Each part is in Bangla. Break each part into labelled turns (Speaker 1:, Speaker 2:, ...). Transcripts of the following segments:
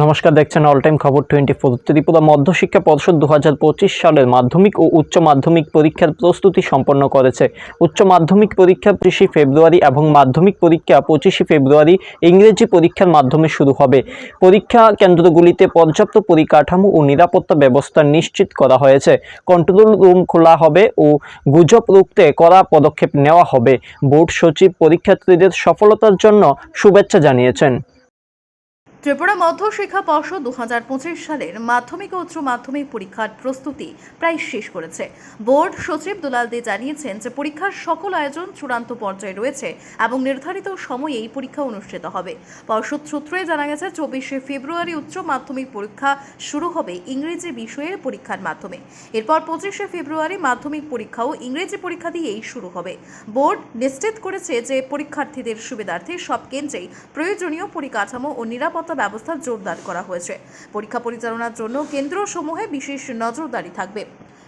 Speaker 1: নমস্কার, দেখছেন অল টাইম খবর 24। ত্রিপুরা মধ্যশিক্ষা পর্ষদ 2025 সালের মাধ্যমিক ও উচ্চ মাধ্যমিক পরীক্ষার প্রস্তুতি সম্পন্ন করেছে। উচ্চ মাধ্যমিক পরীক্ষা 25শে ফেব্রুয়ারি এবং মাধ্যমিক পরীক্ষা 25শে ফেব্রুয়ারি ইংরেজি পরীক্ষার মাধ্যমে শুরু হবে। পরীক্ষা কেন্দ্রগুলিতে পর্যাপ্ত পরিকাঠামো ও নিরাপত্তা ব্যবস্থা নিশ্চিত করা হয়েছে। কন্ট্রোল রুম খোলা হবে ও গুজব রুখতে কড়া পদক্ষেপ নেওয়া হবে। বোর্ড সচিব পরীক্ষার্থীদের সফলতার জন্য শুভেচ্ছা জানিয়েছেন।
Speaker 2: ত্রিপুরা মধ্যশিক্ষা পর্ষদ 2025 সালের মাধ্যমিক ও উচ্চ মাধ্যমিক পরীক্ষার প্রস্তুতি প্রায় শেষ করেছে। বোর্ড সচিব দুলাল দে জানিয়েছেন যে পরীক্ষার সকল আয়োজন চূড়ান্ত পর্যায়ে রয়েছে এবং নির্ধারিত সময়েই পরীক্ষা অনুষ্ঠিত হবে। পর্ষদ সূত্রে জানা গেছে 24শে ফেব্রুয়ারি উচ্চ মাধ্যমিক পরীক্ষা শুরু হবে ইংরেজি বিষয়ের পরীক্ষার মাধ্যমে। এরপর 25শে ফেব্রুয়ারি মাধ্যমিক পরীক্ষাও ইংরেজি পরীক্ষা দিয়েই শুরু হবে। বোর্ড নিশ্চিত করেছে যে পরীক্ষার্থীদের সুবিধার্থে সব কেন্দ্রেই প্রয়োজনীয় পরিকাঠামো ও নিরাপত্তা ব্যবস্থা জোরদার করা হয়েছে। পরীক্ষা পরিচালনার জন্য কেন্দ্রসমূহে বিশেষ নজরদারি থাকবে।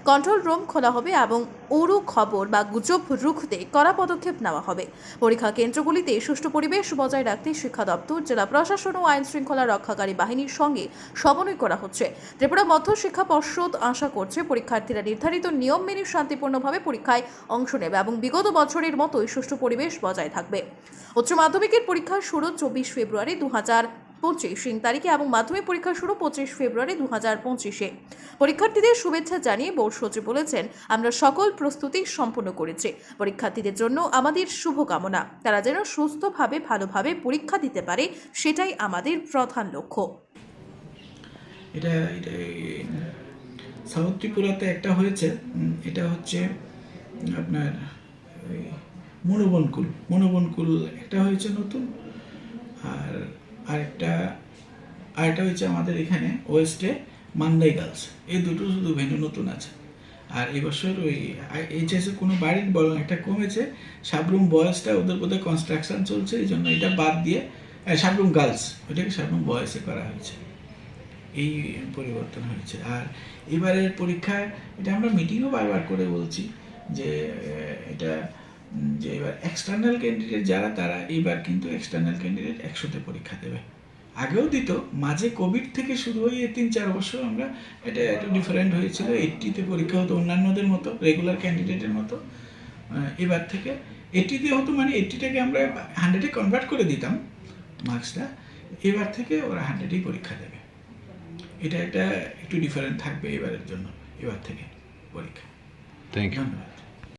Speaker 2: কন্ট্রোল রুম খোলা হবে এবং উড়ু খবর বা গুজব রুখতে কড়া পদক্ষেপ নেওয়া হবে। পরীক্ষা কেন্দ্রগুলিতে সুষ্ঠু পরিবেশ বজায় রাখতে শিক্ষা দপ্তর, জেলা প্রশাসন ও আইন শৃঙ্খলা রক্ষাকারী বাহিনীর সঙ্গে সমন্বয় করা হচ্ছে। ত্রিপুরা মধ্যশিক্ষা পর্ষদ আশা করছে পরীক্ষার্থীরা নির্ধারিত নিয়ম মেনে শান্তিপূর্ণভাবে পরীক্ষায় অংশ নেবে এবং বিগত বছরের মতোই সুষ্ঠু পরিবেশ বজায় থাকবে। উচ্চ মাধ্যমিকের পরীক্ষা শুরু 24 ফেব্রুয়ারি 2025 তারিখে এবং মাধ্যমিক পরীক্ষা শুরু 25 ফেব্রুয়ারি 2025-এ। পরীক্ষার্থীদের শুভেচ্ছা জানিয়ে বোর্ড সচিব বলেছেন, আমরা সকল প্রস্তুতি সম্পূর্ণ করেছি। পরীক্ষার্থীদের জন্য আমাদের শুভকামনা। তারা যেন সুস্থভাবে ভালোভাবে পরীক্ষা দিতে পারে, সেটাই আমাদের প্রধান লক্ষ্য।
Speaker 3: এটা সাউথ ত্রিপুরাতে একটা হয়েছে, এটা হচ্ছে আপনার মনোবনকুল একটা হয়েছে নতুন, আর আরেকটা হয়েছে আমাদের এখানে ওয়েস্টে মান্দাই গার্লস। এই দুটো শুধু ভেন্যু নতুন আছে। আর এবছর ওই এইচএসে কোনো বাড়ির বরং একটা কমেছে। সাবরুম বয়েজটা ওদের বোধহয় কনস্ট্রাকশন চলছে, এই জন্য এটা বাদ দিয়ে সাবরুম গার্লস ওইটাকে সাবরুম বয়েজে করা হয়েছে। এই পরিবর্তন হয়েছে। আর এবারের পরীক্ষায় এটা আমরা মিটিংও বারবার করে বলছি যে এটা যে এবার এক্সটার্নাল ক্যান্ডিডেট যারা, তারা এইবার কিন্তু এক্সটার্নাল ক্যান্ডিডেট 100তে পরীক্ষা দেবে। আগেও দিত, মাঝে কোভিড থেকে শুরু হয়ে 3-4 বছর আমরা এটা একটু ডিফারেন্ট হয়েছিল। 80তে পরীক্ষা হতো অন্যান্যদের মতো, রেগুলার ক্যান্ডিডেটের মতো। এবার থেকে 80তে হতো, মানে 80টাকে আমরা 100-এ কনভার্ট করে দিতাম মার্কসটা। এবার থেকে ওরা 100-এই পরীক্ষা দেবে। এটা একটু ডিফারেন্ট থাকবে এবারের জন্য, এবার থেকে পরীক্ষা।
Speaker 4: Thank you.
Speaker 3: ধন্যবাদ।